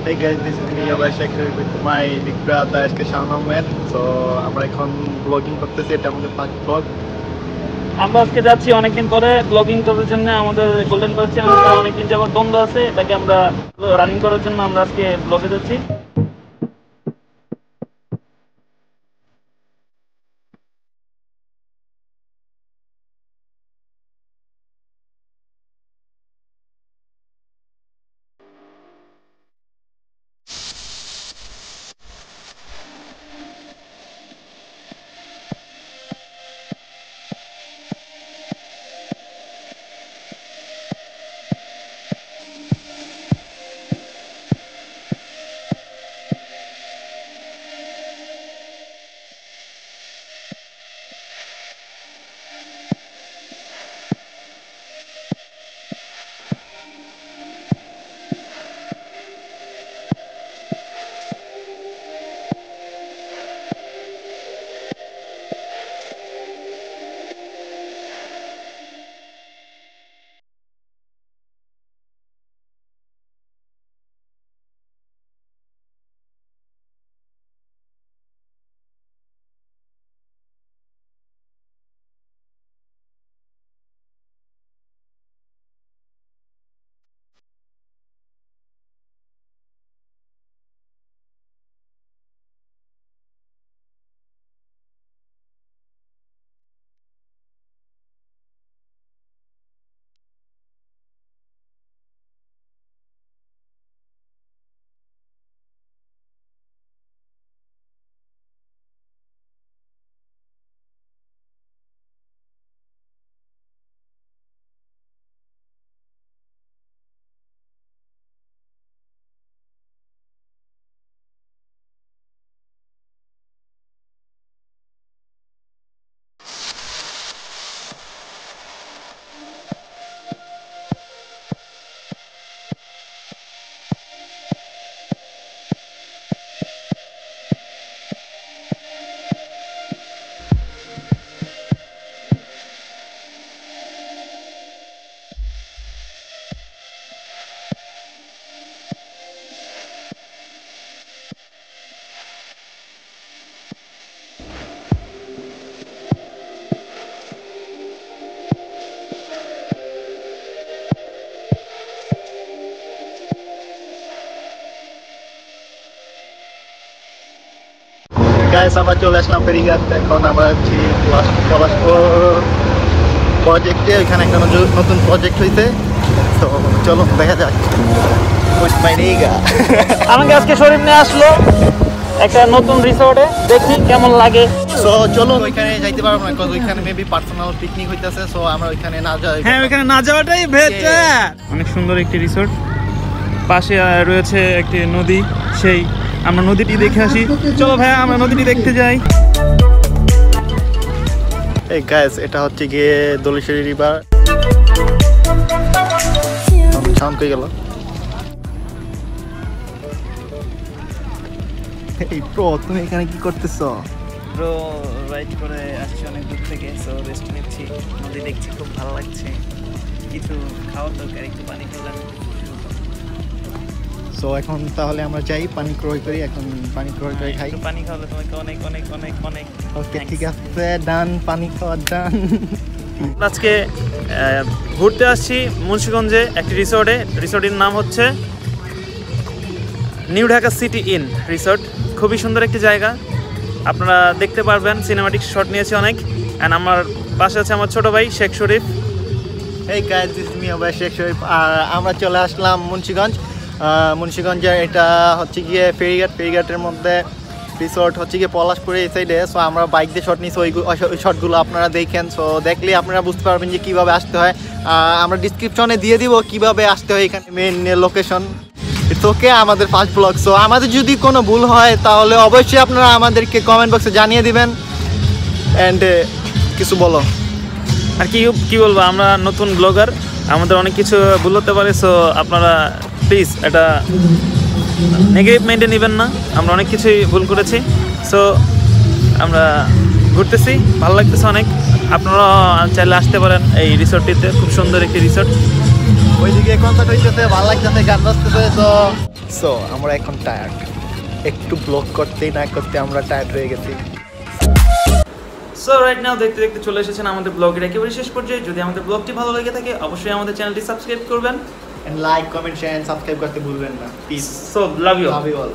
Hey guys, this is me, Abhishek, with my big brother SK Shaun Ahmed. So আমরা এখন blogging করতেছি, এটা আমাদের ফার্স্ট ব্লগ। আমরা আজকে যাচ্ছি অনেকদিন পরে ব্লগিং করার জন্য। আমাদের গোল্ডেন বাস চ্যানেলটা অনেকদিন যাবত বন্ধ আছে, এটাকে আমরা রানিং করার জন্য আমরা আজকে ব্লগে যাচ্ছি। গাইস, আমরা চলে আসলাম ফেরিঘাট। এখন আমরা আছি পলাশপুর প্রজেক্টে। ওইখানে একটা নতুন প্রজেক্ট হয়েছে, তো চলো দেখা যাক। আমাকে আজকে শরীফ নিয়ে আসলো একটা নতুন রিসোর্টে, দেখি কেমন লাগে। সো চলো, ওইখানে যাইতে পারবো না, কারণ ওইখানে মেবি পার্সোনাল পিকনিক হইতেছে। সো আমরা ওইখানে না যাই। হ্যাঁ, ওইখানে না যাওয়াটাই বেটার। অনেক সুন্দর একটি রিসোর্ট, পাশে রয়েছে একটি নদী। সেই আমরা নদীটি দেখে আসি। চলো ভাইয়া, আমরা নদীটি দেখতে যাই। এই গাইস, এটা হচ্ছে গিয়ে দোলেশ্বরী রিভার। সাউন্ড কই গেল? এই প্রো, তুমি এখানে কি করতেছো? ব্রো, রাইড করে আসছি অনেক দূর থেকে, সো রেস্ট নিচ্ছি, নদী দেখছি, খুব ভালো লাগছে। কিছু খাওয়ার দরকার, একটু পানি খেলাম। সো এখন তাহলে আমরা যাই, পানি ক্রয় করি। এখন পানি ক্রয় করে খাই। একটু পানি খাওয়ালে তোমাকে অনেক অনেক অনেক অনেক। ওকে, ঠিক আছে, ডান। পানি খাওয়া ডান। আজকে ঘুরতে আসছি মুন্সিগঞ্জে একটি রিসোর্টে। রিসোর্টের নাম হচ্ছে new Dhaka city in resort. খুবই সুন্দর একটি জায়গা, আপনারা দেখতে পারবেন। সিনেমাটিক শট নিয়েছে অনেক। অ্যান্ড আমার পাশে আছে আমার ছোট ভাই শেখ শরীফ। এই guys, this is me Sheikh Sharif. আর আমরা চলে আসলাম মুন্সিগঞ্জ। মুন্সিগঞ্জে এটা হচ্ছে গিয়ে ফেরিঘাটের মধ্যে রিসোর্ট হচ্ছে গিয়ে পলাশপুরে এই সাইডে। সো আমরা বাইক দিয়ে শট নিয়েছি, ওই শটগুলো আপনারা দেখেন। সো দেখলে আপনারা বুঝতে পারবেন যে কীভাবে আসতে হয়। আমরা ডিসক্রিপশনে দিয়ে দিব কীভাবে আসতে হয় এখানে, মেন লোকেশন। ইটস ওকে, আমাদের ফার্স্ট ব্লগ। সো আমাদের যদি কোনো ভুল হয় তাহলে অবশ্যই আপনারা আমাদেরকে কমেন্ট বক্সে জানিয়ে দিবেন। অ্যান্ড কিছু বলো। আর কি বলবো, আমরা নতুন ব্লগার, আমাদের অনেক কিছু ভুল হতে পারে। সো আপনারা প্লিজ এটা নেগেটিভ মাইন্ডে নেবেন না, আমরা অনেক কিছুই ভুল করেছি। সো আমরা ঘুরতেছি, ভালো লাগতেছে অনেক। আপনারা চাইলে আসতে পারেন এই রিসোর্টটিতে, খুব সুন্দর একটি রিসোর্ট। ওইদিকে কনসার্ট হইতেছে, ভালো লাগতেছে, গান বাজতেছে। তো সো আমরা এখন টায়ার্ড, একটু ব্লগ করতেই না করতে আমরা টায়ার্ড হয়ে গেছি। সো রাইট নাও দেখতে দেখতে চলে এসেছেন আমাদের ব্লগের একেবারে শেষ পর্যায়ে। যদি আমাদের ব্লগটি ভালো লেগে থাকে অবশ্যই আমাদের চ্যানেলটি সাবস্ক্রাইব করবেন, লাইক, কমেন্ট, শেয়ার, সাবস্ক্রাইব করতে ভুলবেন না। Peace, so love you. Love you all.